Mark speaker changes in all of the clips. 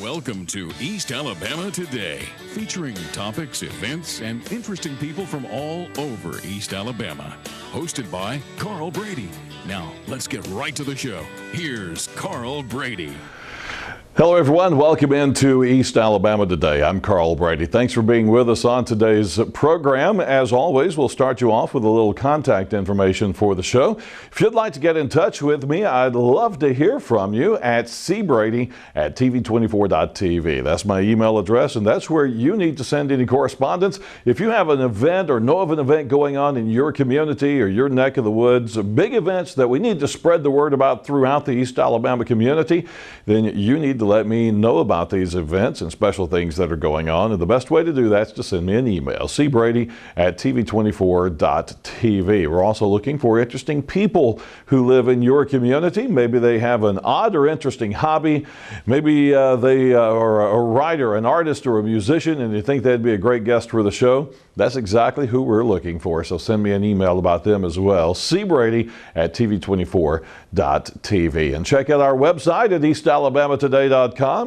Speaker 1: Welcome to East Alabama Today, featuring topics, events, and interesting people from all over East Alabama. Hosted by Carl Brady. Now, let's get right to the show. Here's Carl Brady.
Speaker 2: Hello everyone, welcome into East Alabama Today. I'm Carl Brady. Thanks for being with us on today's program. As always, we'll start you off with a little contact information for the show. If you'd like to get in touch with me, I'd love to hear from you at cbrady@tv24.tv. That's my email address, and that's where you need to send any correspondence. If you have an event or know of an event going on in your community or your neck of the woods, big events that we need to spread the word about throughout the East Alabama community, then you need to let me know about these events and special things that are going on. And the best way to do that is to send me an email, cbrady@tv24.tv. We're also looking for interesting people who live in your community. Maybe they have an odd or interesting hobby. Maybe they are a writer, an artist, or a musician, and you think they'd be a great guest for the show. That's exactly who we're looking for. So send me an email about them as well, cbrady@tv24.tv. And check out our website at eastalabamatoday.com.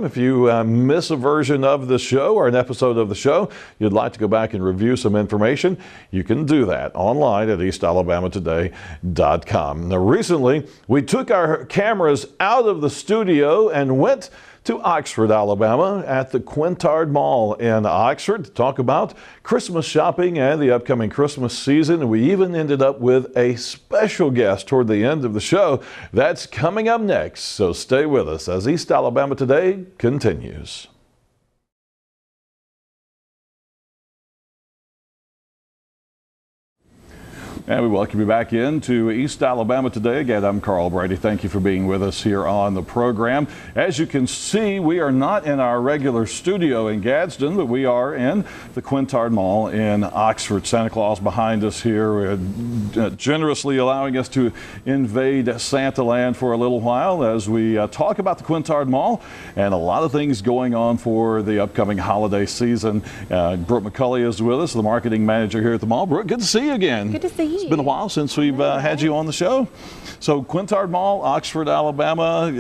Speaker 2: If you miss a version of the show or an episode of the show, you'd like to go back and review some information, you can do that online at eastalabamatoday.com. Now, recently, we took our cameras out of the studio and went to Oxford, Alabama at the Quintard Mall in Oxford to talk about Christmas shopping and the upcoming Christmas season. And we even ended up with a special guest toward the end of the show. That's coming up next, so stay with us as East Alabama Today continues. And we welcome you back into East Alabama Today. Again, I'm Carl Brady. Thank you for being with us here on the program. As you can see, we are not in our regular studio in Gadsden, but we are in the Quintard Mall in Oxford. Santa Claus behind us here, generously allowing us to invade Santa Land for a little while as we talk about the Quintard Mall and a lot of things going on for the upcoming holiday season. Brooke McCulley is with us, the marketing manager here at the mall. Brooke, good to see you again.
Speaker 3: Good to see you.
Speaker 2: It's been a while since we've had you on the show. So Quintard Mall, Oxford, Alabama,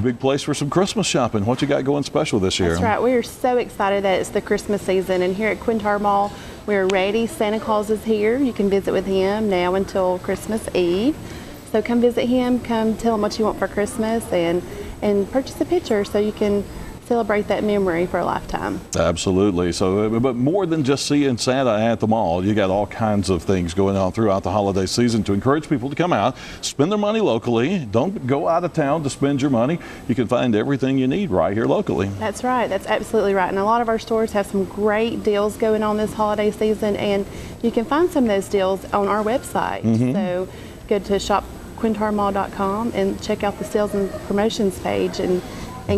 Speaker 2: big place for some Christmas shopping. What you got going special this year?
Speaker 3: That's right. We are so excited that it's the Christmas season, and here at Quintard Mall, we're ready. Santa Claus is here. You can visit with him now until Christmas Eve. So come visit him. Come tell him what you want for Christmas, and purchase a picture so you can celebrate that memory for a lifetime.
Speaker 2: Absolutely. So, but more than just seeing Santa at the mall, you got all kinds of things going on throughout the holiday season to encourage people to come out, spend their money locally. Don't go out of town to spend your money. You can find everything you need right here locally.
Speaker 3: That's right. That's absolutely right. And a lot of our stores have some great deals going on this holiday season, and you can find some of those deals on our website. So go to shopquintardmall.com and check out the sales and promotions page and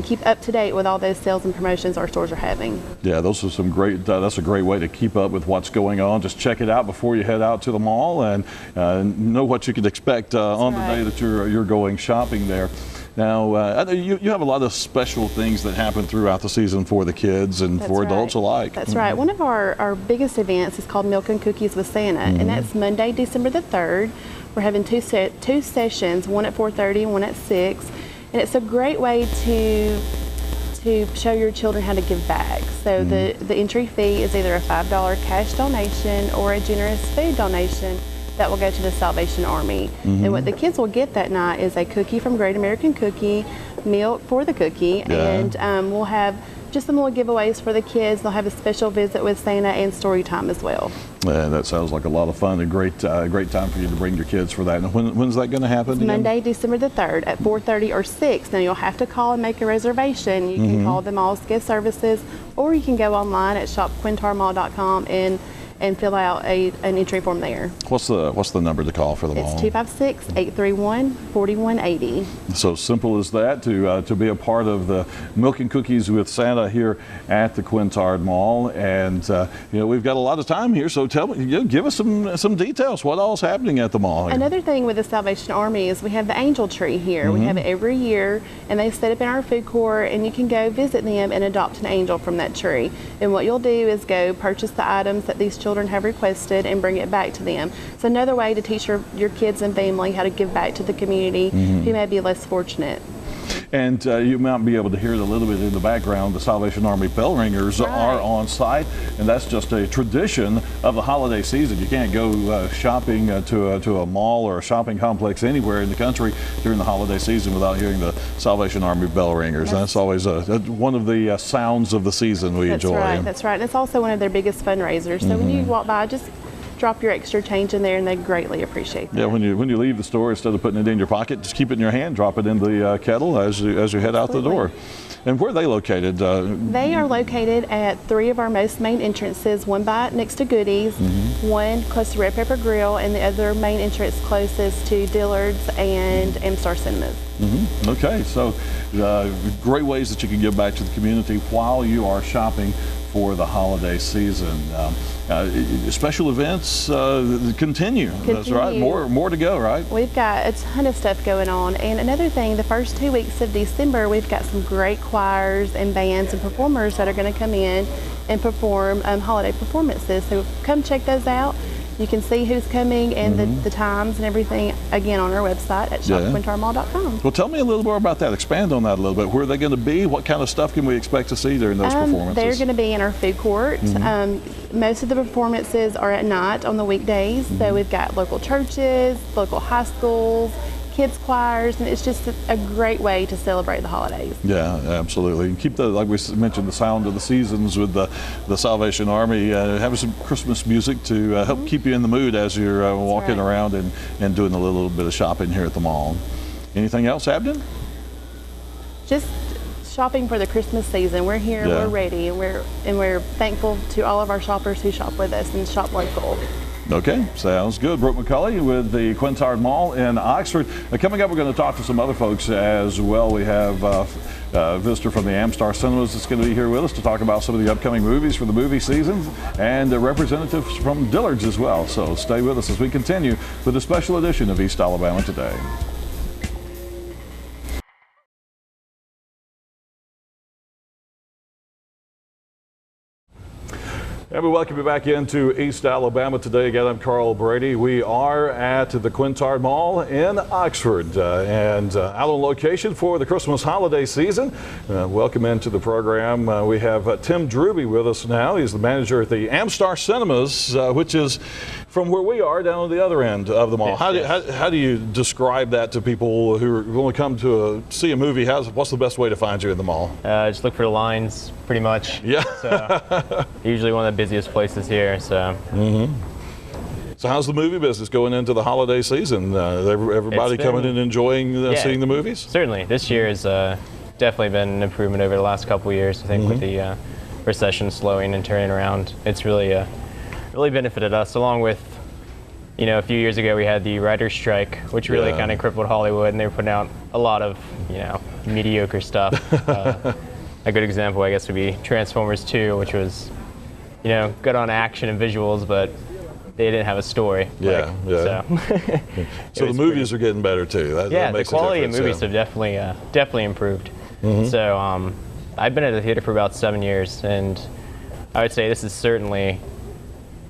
Speaker 3: keep up to date with all those sales and promotions our stores are having. Yeah,
Speaker 2: those are some great, that's a great way to keep up with what's going on. Just check it out before you head out to the mall and know what you can expect on the day that you're going shopping there. Now, you have a lot of special things that happen throughout the season for the kids and for adults alike.
Speaker 3: That's right. One of our biggest events is called Milk and Cookies with Santa, and that's Monday, December the 3rd. We're having two sessions, one at 4:30 and one at 6. And it's a great way to show your children how to give back. So the entry fee is either a $5 cash donation or a generous food donation that will go to the Salvation Army. And what the kids will get that night is a cookie from Great American Cookie, milk for the cookie, and we'll have just some little giveaways for the kids. They'll have a special visit with Santa and story time as well.
Speaker 2: That sounds like a lot of fun and great time for you to bring your kids for that. And when's that going to happen?
Speaker 3: It's Monday, December the 3rd at 4:30 or 6. Now you'll have to call and make a reservation. You can call the mall's guest services, or you can go online at shopquintardmall.com and fill out an entry form there.
Speaker 2: What's the number to call for the mall?
Speaker 3: It's 256-831-4180.
Speaker 2: So simple as that to be a part of the Milk and Cookies with Santa here at the Quintard Mall. And we've got a lot of time here, so tell me, give us some details. What all is happening at the mall here?
Speaker 3: Another thing with the Salvation Army is we have the angel tree here. We have it every year, and they set up in our food court, and you can go visit them and adopt an angel from that tree. And what you'll do is go purchase the items that these children have requested and bring it back to them. It's another way to teach your kids and family how to give back to the community who may be less fortunate.
Speaker 2: And you might be able to hear it a little bit in the background. The Salvation Army bell ringers are on site, and that's just a tradition of the holiday season. You can't go shopping to a mall or a shopping complex anywhere in the country during the holiday season without hearing the Salvation Army bell ringers. That's always one of the sounds of the season we enjoy.
Speaker 3: That's right. And it's also one of their biggest fundraisers. So when you walk by, just drop your extra change in there, and they greatly appreciate that.
Speaker 2: Yeah, when you leave the store, instead of putting it in your pocket, just keep it in your hand, drop it in the kettle as you head out the door. And where are they located?
Speaker 3: They are located at 3 of our most main entrances, one by next to Goodies, one close to Red Pepper Grill, and the other main entrance closest to Dillard's and Amstar Cinemas.
Speaker 2: Okay, so great ways that you can give back to the community while you are shopping for the holiday season. Special events continue. That's right. More to go, right?
Speaker 3: We've got a ton of stuff going on. And another thing, the first 2 weeks of December, we've got some great choirs and bands and performers that are going to come in and perform holiday performances. So come check those out. You can see who's coming and the times and everything, again, on our website at shopquintardmall.com.
Speaker 2: Well, tell me a little more about that. Expand on that a little bit. Where are they going to be? What kind of stuff can we expect to see during those performances?
Speaker 3: They're going to be in our food court. Most of the performances are at night on the weekdays. So we've got local churches, local high schools, kids choirs, and it's just a great way to celebrate the holidays.
Speaker 2: Yeah, absolutely. And keep like we mentioned, the sound of the seasons with the Salvation Army, having some Christmas music to help keep you in the mood as you're walking around and doing a little bit of shopping here at the mall. Anything else, Abden?
Speaker 3: Just shopping for the Christmas season. We're here, we're ready, and we're thankful to all of our shoppers who shop with us and shop local.
Speaker 2: Okay, sounds good. Brooke McCulley with the Quintard Mall in Oxford. Coming up, we're going to talk to some other folks as well. We have a visitor from the Amstar Cinemas that's going to be here with us to talk about some of the upcoming movies for the movie season, and representatives from Dillard's as well. So stay with us as we continue with a special edition of East Alabama Today. And we welcome you back into East Alabama Today. Again, I'm Carl Brady. We are at the Quintard Mall in Oxford and out on location for the Christmas holiday season. Welcome into the program. We have Tim Drewby with us now. He's the manager at the Amstar Cinemas, which is from where we are down at the other end of the mall. How do you describe that to people who want to come to see a movie? What's the best way to find you in the mall?
Speaker 4: Just look for the lines, pretty much.
Speaker 2: Yeah.
Speaker 4: So, usually one of the busiest places here. So.
Speaker 2: So how's the movie business going into the holiday season? Everybody coming in and enjoying seeing the movies?
Speaker 4: Certainly. This year has definitely been an improvement over the last couple of years. I think with the recession slowing and turning around, it's really benefited us, along with, a few years ago we had the writer's strike, which really kind of crippled Hollywood, and they were putting out a lot of, mediocre stuff. A good example, I guess, would be Transformers 2, which was, good on action and visuals, but they didn't have a story.
Speaker 2: So the movies are getting better too. That makes
Speaker 4: the quality
Speaker 2: of
Speaker 4: movies have definitely improved. So I've been at the theater for about 7 years, and I would say this is certainly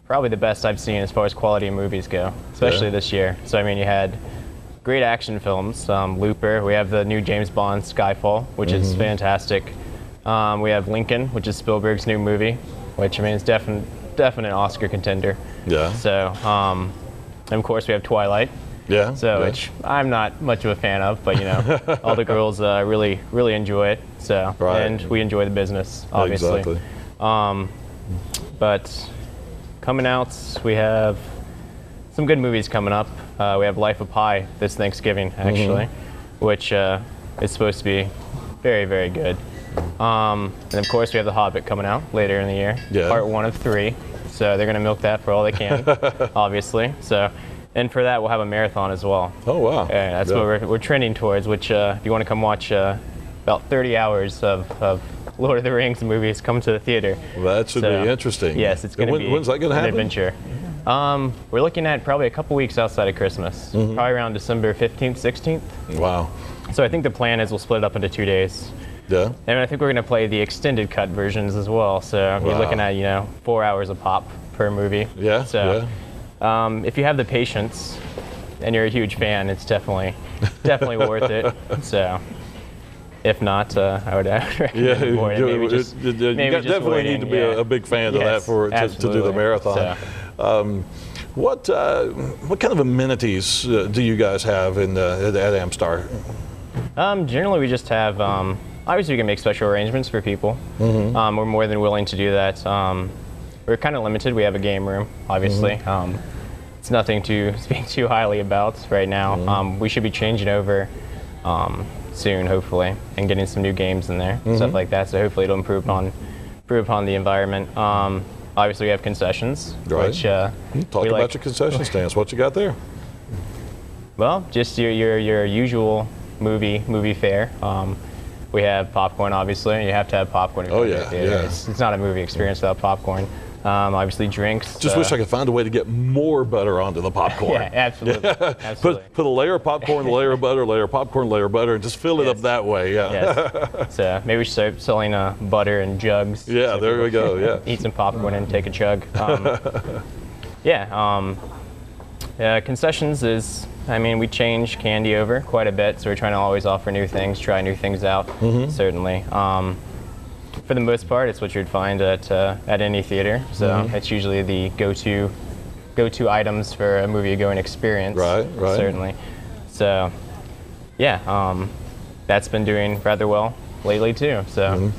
Speaker 4: probably the best I've seen as far as quality of movies go, especially this year. So you had great action films, Looper. We have the new James Bond, Skyfall, which is fantastic. We have Lincoln, which is Spielberg's new movie, which is definite Oscar contender. Yeah. So, and of course we have Twilight.
Speaker 2: Yeah.
Speaker 4: So, which I'm not much of a fan of, but all the girls really enjoy it. So, and we enjoy the business, obviously.
Speaker 2: Exactly.
Speaker 4: But coming out, we have some good movies coming up. We have Life of Pi this Thanksgiving, actually, which is supposed to be very, very good. And of course, we have The Hobbit coming out later in the year, part 1 of 3. So they're going to milk that for all they can, obviously. So, and for that, we'll have a marathon as well.
Speaker 2: Oh, wow.
Speaker 4: That's what we're trending towards, which if you want to come watch about 30 hours of Lord of the Rings movies, come to the theater.
Speaker 2: Well, that should be interesting.
Speaker 4: Yes, it's going to be
Speaker 2: when's that going to happen?
Speaker 4: An adventure. We're looking at probably a couple weeks outside of Christmas, probably around December 15th, 16th.
Speaker 2: Wow.
Speaker 4: So I think the plan is we'll split it up into 2 days.
Speaker 2: Yeah.
Speaker 4: And I think we're going to play the extended cut versions as well. So you're looking at, 4 hours a pop per movie.
Speaker 2: Yeah.
Speaker 4: So if you have the patience and you're a huge fan, it's definitely worth it. So. If not, I would recommend avoid it.
Speaker 2: You definitely need to be a big fan of that to do the marathon. So. What kind of amenities do you guys have at Amstar?
Speaker 4: Generally, we just have. Obviously, we can make special arrangements for people. We're more than willing to do that. We're kind of limited. We have a game room, obviously. It's nothing to speak too highly about right now. We should be changing over soon, hopefully, and getting some new games in there, stuff like that. So hopefully, it'll improve upon the environment. Obviously, we have concessions.
Speaker 2: Right.
Speaker 4: Which,
Speaker 2: Talk about your concession stands. What you got there?
Speaker 4: Well, just your usual movie fare. We have popcorn, obviously. You have to have popcorn.
Speaker 2: Oh yeah, yeah.
Speaker 4: It's not a movie experience without popcorn. Obviously, drinks.
Speaker 2: Just wish I could find a way to get more butter onto the popcorn.
Speaker 4: Yeah, absolutely. Absolutely.
Speaker 2: Put a layer of popcorn, a layer of butter, layer of popcorn, layer of butter, and just fill it up that way. Yeah.
Speaker 4: Yes. So maybe we should start selling butter in jugs.
Speaker 2: Yeah,
Speaker 4: so
Speaker 2: there we go. Yeah.
Speaker 4: Eat some popcorn and take a chug. Concessions is. I mean, we change candy over quite a bit, so we're trying to always offer new things, try new things out. Certainly. For the most part, it's what you'd find at any theater. So it's usually the go-to items for a movie-going experience.
Speaker 2: Right.
Speaker 4: Certainly. So, yeah, that's been doing rather well lately too. So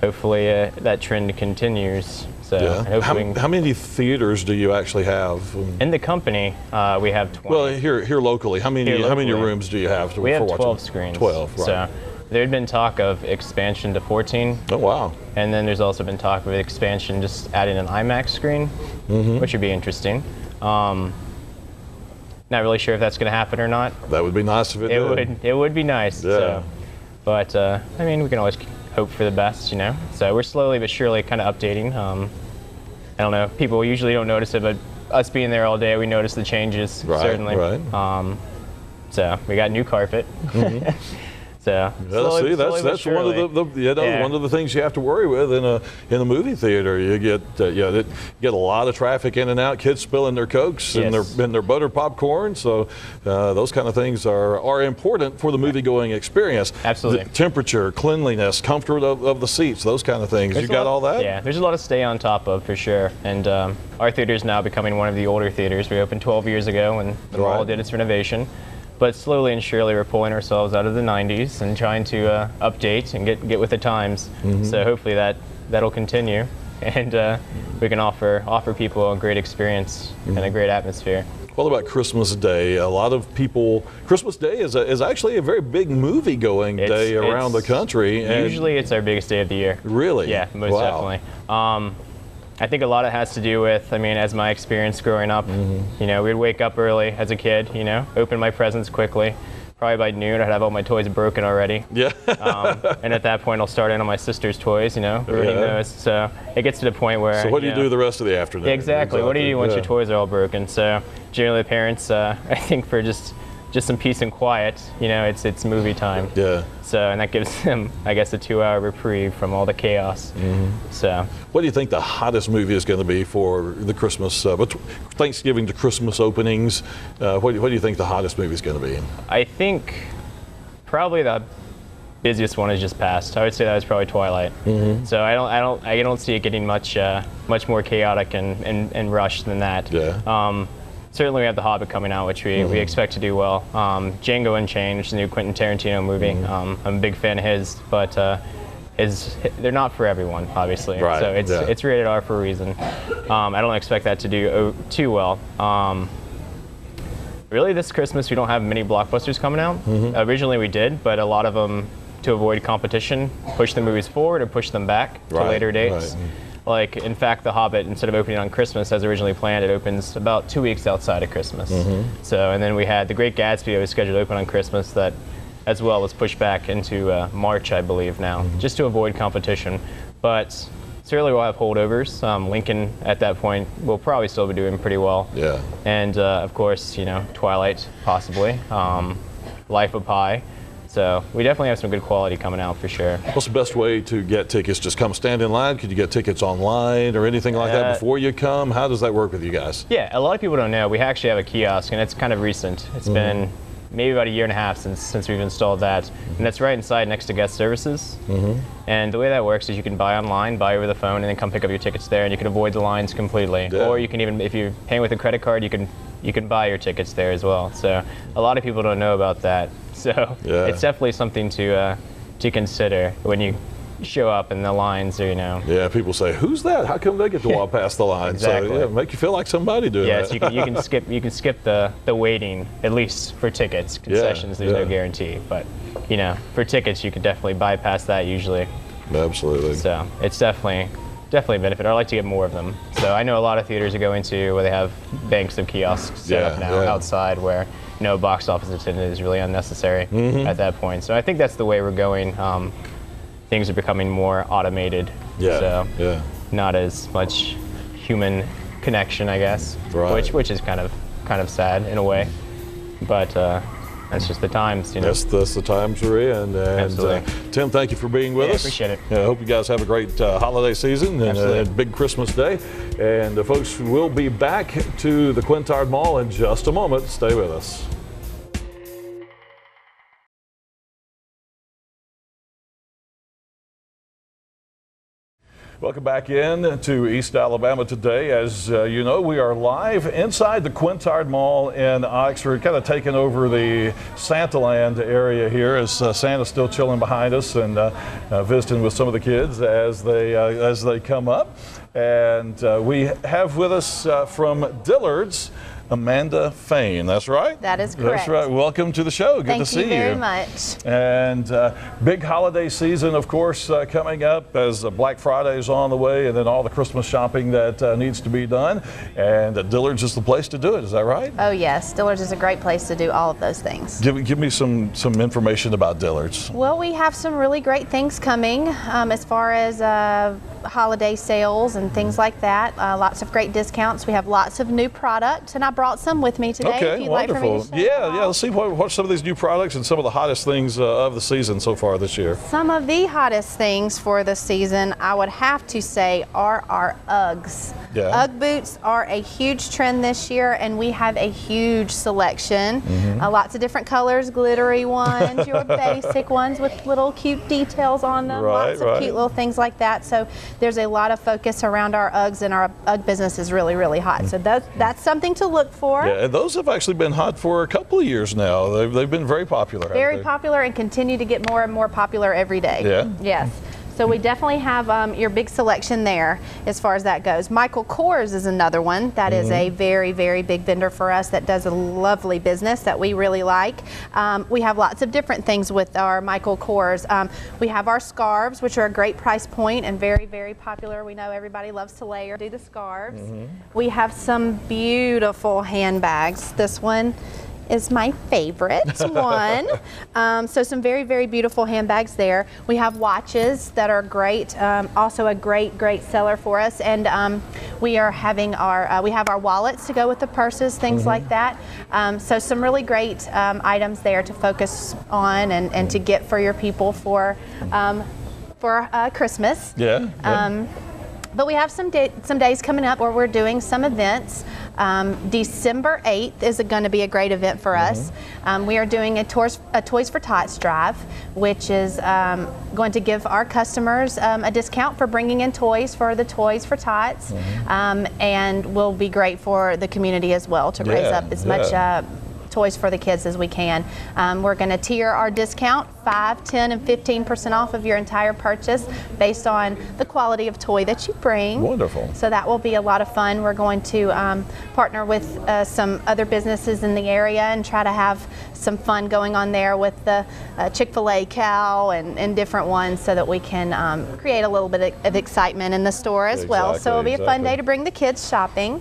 Speaker 4: hopefully that trend continues. So
Speaker 2: how many theaters do you actually have?
Speaker 4: In the company, we have 20.
Speaker 2: Well, here locally, how many rooms do you have?
Speaker 4: We have 12 screens.
Speaker 2: 12, right.
Speaker 4: So there had been talk of expansion to 14.
Speaker 2: Oh, wow.
Speaker 4: And then there's also been talk of expansion, just adding an IMAX screen, which would be interesting. Not really sure if that's going to happen or not.
Speaker 2: That would be nice if it did.
Speaker 4: It would be nice.
Speaker 2: Yeah.
Speaker 4: So. But, I mean, we can always hope for the best, you know. So we're slowly but surely kind of updating. I don't know, people usually don't notice it, but us being there all day, we notice the changes, certainly.
Speaker 2: Right.
Speaker 4: So we got new carpet. So
Speaker 2: slowly, that's one of one of the things you have to worry with in a movie theater. You get a lot of traffic in and out, kids spilling their Cokes and their buttered popcorn. So those kind of things are important for the movie going experience.
Speaker 4: Absolutely.
Speaker 2: The temperature, cleanliness, comfort of the seats, those kind of things. You got all that?
Speaker 4: Yeah, there's a lot to stay on top of for sure. And our theater is now becoming one of the older theaters. We opened 12 years ago when the mall did its renovation. But slowly and surely, we're pulling ourselves out of the 90s and trying to update and get with the times. So hopefully that'll continue, and we can offer people a great experience and a great atmosphere.
Speaker 2: What about Christmas Day? A lot of people. Christmas Day is actually a very big movie-going day around the country.
Speaker 4: Usually, it's our biggest day of the year.
Speaker 2: Really?
Speaker 4: Yeah, most definitely. I think a lot of it has to do with, I mean, as my experience growing up, you know, we'd wake up early as a kid, you know, open my presents quickly. Probably by noon, I'd have all my toys broken already.
Speaker 2: Yeah.
Speaker 4: And at that point, I'll start in on my sister's toys, you know, ruining those. So it gets to the point where.
Speaker 2: So what do you do the rest of the afternoon?
Speaker 4: Exactly. What do you do once your toys are all broken? So generally, the parents, I think, for just some peace and quiet, you know, it's movie time.
Speaker 2: Yeah.
Speaker 4: So, and that gives them, I guess, a 2-hour reprieve from all the chaos. So.
Speaker 2: What do you think the hottest movie is going to be for the Christmas, Thanksgiving to Christmas openings? What do you think the hottest movie is going to be?
Speaker 4: I think probably the busiest one has just passed. I would say that was probably Twilight. So I don't see it getting much more chaotic and rushed than that.
Speaker 2: Yeah.
Speaker 4: Certainly we have The Hobbit coming out, which we expect to do well. Django Unchained, the new Quentin Tarantino movie. I'm a big fan of his, but they're not for everyone, obviously.
Speaker 2: Right.
Speaker 4: So it's rated R for a reason. I don't expect that to do too well. Really, this Christmas we don't have many blockbusters coming out. Originally we did, but a lot of them, to avoid competition, push the movies forward or push them back to later dates.
Speaker 2: Right.
Speaker 4: Like, in fact, The Hobbit, instead of opening on Christmas as originally planned, it opens about 2 weeks outside of Christmas. So, and then we had The Great Gatsby, that was scheduled to open on Christmas, that as well was pushed back into March, I believe now, just to avoid competition. But certainly we'll have holdovers. Lincoln, at that point, will probably still be doing pretty well.
Speaker 2: Yeah.
Speaker 4: And, of course, you know, Twilight, possibly. Life of Pi. So we definitely have some good quality coming out for sure.
Speaker 2: What's the best way to get tickets? Just come stand in line? Could you get tickets online or anything like that before you come? How does that work with you guys?
Speaker 4: Yeah, a lot of people don't know. We actually have a kiosk, and it's kind of recent. It's been maybe about a year and a half since we've installed that, and that's right inside next to guest services. And the way that works is you can buy online, buy over the phone, and then come pick up your tickets there, and you can avoid the lines completely.
Speaker 2: Yeah.
Speaker 4: Or you can even, if you're paying with a credit card, you can buy your tickets there as well. So a lot of people don't know about that. So it's definitely something to consider when you show up and the lines are,
Speaker 5: Yeah, people say, who's that? How come they get to walk past the line?
Speaker 4: Exactly.
Speaker 5: So make you feel like somebody doing
Speaker 4: Yes,
Speaker 5: that.
Speaker 4: you can skip the waiting, at least for tickets. Concessions, there's no guarantee, but for tickets you can definitely bypass that usually.
Speaker 5: Absolutely.
Speaker 4: So it's definitely a benefit. I like to get more of them. So I know a lot of theaters I go into where they have banks of kiosks set up now outside where box office attendant is really unnecessary at that point. So I think that's the way we're going. Things are becoming more automated. So not as much human connection, I guess.
Speaker 5: Right.
Speaker 4: Which is kind of sad in a way. But that's just the times,
Speaker 5: That's the times we're in. And Tim, thank you for being with us.
Speaker 4: Appreciate it.
Speaker 5: I hope you guys have a great holiday season and a big Christmas day. And folks, we'll be back to the Quintard Mall in just a moment. Stay with us. Welcome back in to East Alabama today. As you know, we are live inside the Quintard Mall in Oxford, kind of taking over the Santaland area here as Santa's still chilling behind us and visiting with some of the kids as they come up. And we have with us from Dillard's, Amanda Fain. That's right?
Speaker 6: That is correct.
Speaker 5: That's right. Welcome to the show. Good to see you.
Speaker 6: Thank you very much.
Speaker 5: And big holiday season, of course, coming up as Black Friday is on the way, and then all the Christmas shopping that needs to be done. And Dillard's is the place to do it. Is that right?
Speaker 6: Oh, yes. Dillard's is a great place to do all of those things.
Speaker 5: Give me some information about Dillard's.
Speaker 6: Well, we have some really great things coming as far as holiday sales and things like that. Lots of great discounts. We have lots of new products, and I brought some with me today.
Speaker 5: Okay,
Speaker 6: if you'd
Speaker 5: wonderful.
Speaker 6: Like for me to show
Speaker 5: Let's see what some of these new products and some of the hottest things of the season so far this year.
Speaker 6: Some of the hottest things for the season, I would have to say, are our Uggs.
Speaker 5: Yeah.
Speaker 6: Ugg boots are a huge trend this year, and we have a huge selection. Lots of different colors, glittery ones, your basic ones with little cute details on them, lots of cute little things like that. So there's a lot of focus around our Uggs, and our Ugg business is really, really hot. So that's something to look for.
Speaker 5: Yeah, and those have actually been hot for a couple of years now. They've been very popular.
Speaker 6: Very popular, and continue to get more and more popular every day.
Speaker 5: Yeah.
Speaker 6: Yes. So we definitely have your big selection there as far as that goes. Michael Kors is another one that is a very, very big vendor for us that does a lovely business that we really like. We have lots of different things with our Michael Kors. We have our scarves, which are a great price point and very, very popular. We know everybody loves to layer, do the scarves. We have some beautiful handbags. This one is my favorite one. So some very, very beautiful handbags there. We have watches that are great, also a great seller for us. And we are having we have our wallets to go with the purses, things like that. So some really great items there to focus on and to get for your people for Christmas. But we have some days coming up where we're doing some events. December 8th is going to be a great event for us. We are doing a Toys for Tots drive, which is going to give our customers a discount for bringing in toys for the Toys for Tots, and will be great for the community as well to raise up as much toys for the kids as we can. We're going to tier our discount 5%, 10%, and 15% off of your entire purchase based on the quality of toy that you bring.
Speaker 5: Wonderful.
Speaker 6: So that will be a lot of fun. We're going to partner with some other businesses in the area and try to have some fun going on there with the Chick-fil-A cow and different ones so that we can create a little bit of excitement in the store as well. So it'll be a fun day to bring the kids shopping.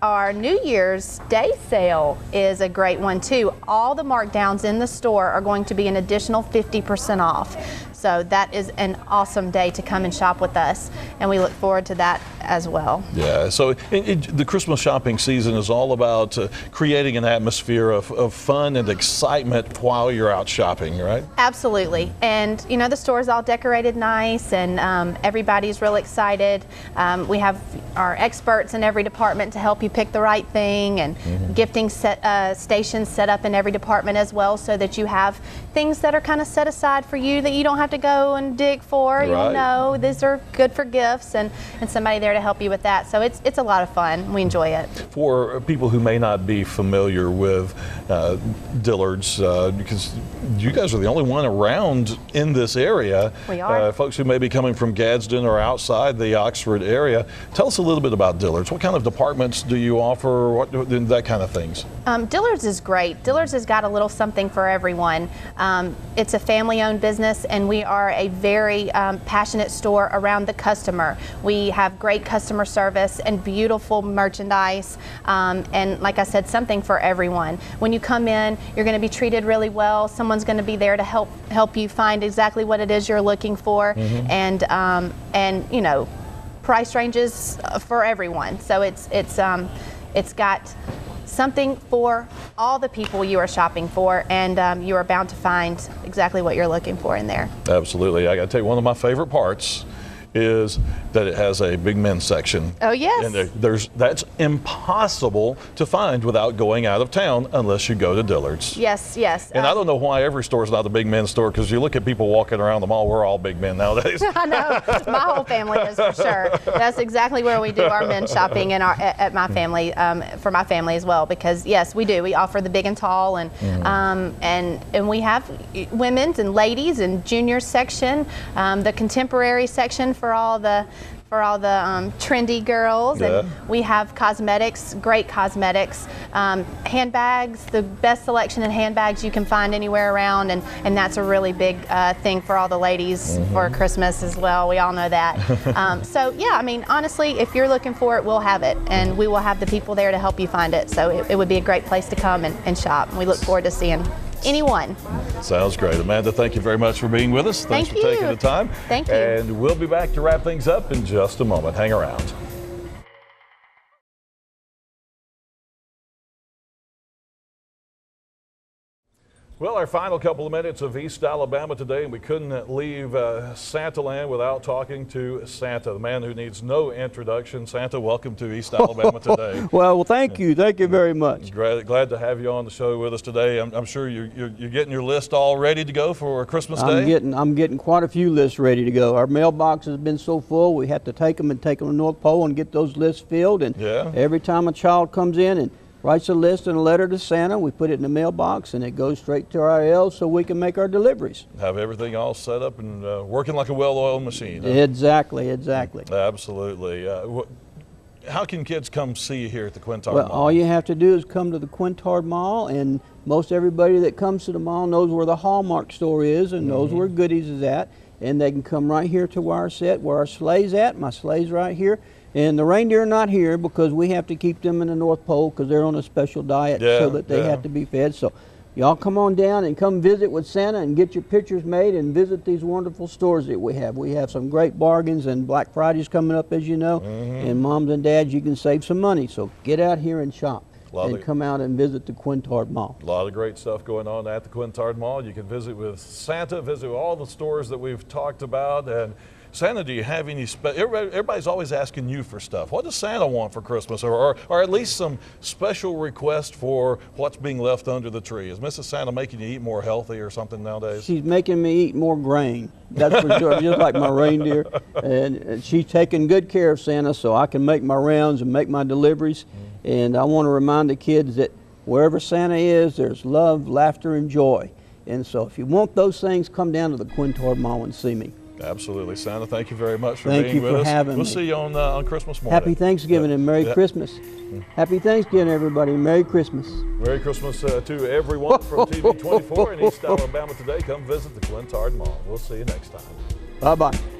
Speaker 6: Our New Year's Day sale is a great one too. All the markdowns in the store are going to be an additional 50% off. So that is an awesome day to come and shop with us, and we look forward to that as well.
Speaker 5: Yeah, so the Christmas shopping season is all about creating an atmosphere of fun and excitement while you're out shopping, right?
Speaker 6: Absolutely. And you know, the store's all decorated nice, and everybody's real excited. We have our experts in every department to help you you pick the right thing, and gifting stations set up in every department as well, so that you have things that are kind of set aside for you that you don't have to go and dig for.
Speaker 5: Right.
Speaker 6: You'll know these are good for gifts, and somebody there to help you with that. So it's a lot of fun. We enjoy it.
Speaker 5: For people who may not be familiar with Dillard's, because you guys are the only one around in this area.
Speaker 6: We are.
Speaker 5: Folks who may be coming from Gadsden or outside the Oxford area, tell us a little bit about Dillard's. What kind of departments do you offer? That kind of things.
Speaker 6: Dillard's is great. Dillard's has got a little something for everyone. It's a family-owned business, and we are a very passionate store around the customer. We have great customer service and beautiful merchandise, and like I said, something for everyone. When you come in, you're going to be treated really well. Someone's going to be there to help you find exactly what it is you're looking for, and you know, price ranges for everyone. So it's got something for all the people you are shopping for, and you are bound to find exactly what you're looking for in there.
Speaker 5: Absolutely. I got to tell you, one of my favorite parts is that it has a big men's section.
Speaker 6: Oh, yes.
Speaker 5: And that's impossible to find without going out of town unless you go to Dillard's.
Speaker 6: Yes, yes.
Speaker 5: And I don't know why every store is not a big men's store, because you look at people walking around the mall, we're all big men nowadays.
Speaker 6: I know. My whole family is, for sure. That's exactly where we do our men's shopping and at my family, for my family as well, because yes, we do. We offer the big and tall, and and we have women's and ladies and juniors section, the contemporary section for all the trendy girls, and we have cosmetics, great cosmetics, handbags, the best selection in handbags you can find anywhere around, and that's a really big thing for all the ladies for Christmas as well. We all know that. So yeah, I mean, honestly, if you're looking for it, we'll have it, and we will have the people there to help you find it. So it would be a great place to come and shop, and we look forward to seeing anyone.
Speaker 5: Sounds great. Amanda, thank you very much for being with us. Thanks for taking the time.
Speaker 6: Thank you.
Speaker 5: And we'll be back to wrap things up in just a moment. Hang around. Well, our final couple of minutes of East Alabama today, and we couldn't leave Santaland without talking to Santa, the man who needs no introduction. Santa, welcome to East Alabama today.
Speaker 7: Well, thank you. Thank you very much.
Speaker 5: Glad to have you on the show with us today. I'm sure you're getting your list all ready to go for Christmas Day?
Speaker 7: I'm getting quite a few lists ready to go. Our mailbox has been so full, we have to take them to North Pole and get those lists filled. And every time a child comes in and writes a list and a letter to Santa, we put it in the mailbox, and it goes straight to our L so we can make our deliveries.
Speaker 5: Have everything all set up and working like a well-oiled machine. Huh?
Speaker 7: Exactly.
Speaker 5: Absolutely. How can kids come see you here at the Quintard Mall?
Speaker 7: Well, all you have to do is come to the Quintard Mall, and most everybody that comes to the mall knows where the Hallmark store is and knows where Goodies is at, and they can come right here to our set where our sleigh's at. My sleigh's right here. And the reindeer are not here because we have to keep them in the North Pole because they're on a special diet so that they have to be fed. So y'all come on down and come visit with Santa and get your pictures made and visit these wonderful stores that we have. We have some great bargains, and Black Friday's coming up, as you know. And moms and dads, you can save some money. So get out here and shop and come out and visit the Quintard Mall. A
Speaker 5: lot of great stuff going on at the Quintard Mall. You can visit with Santa, visit all the stores that we've talked about. And Santa, do you have any everybody's always asking you for stuff. What does Santa want for Christmas, or at least some special request for what's being left under the tree? Is Mrs. Santa making you eat more healthy or something nowadays?
Speaker 7: She's making me eat more grain, that's for sure, just like my reindeer. And she's taking good care of Santa so I can make my rounds and make my deliveries. And I want to remind the kids that wherever Santa is, there's love, laughter, and joy. And so if you want those things, come down to the Quintard Mall and see me.
Speaker 5: Absolutely. Santa, thank you very much for being with us.
Speaker 7: Thank you for having me.
Speaker 5: We'll see you on Christmas morning.
Speaker 7: Happy Thanksgiving and Merry Christmas. Happy Thanksgiving, everybody. Merry Christmas.
Speaker 5: Merry Christmas to everyone from TV 24 in East Alabama today. Come visit the Quintard Mall. We'll see you next time.
Speaker 7: Bye-bye.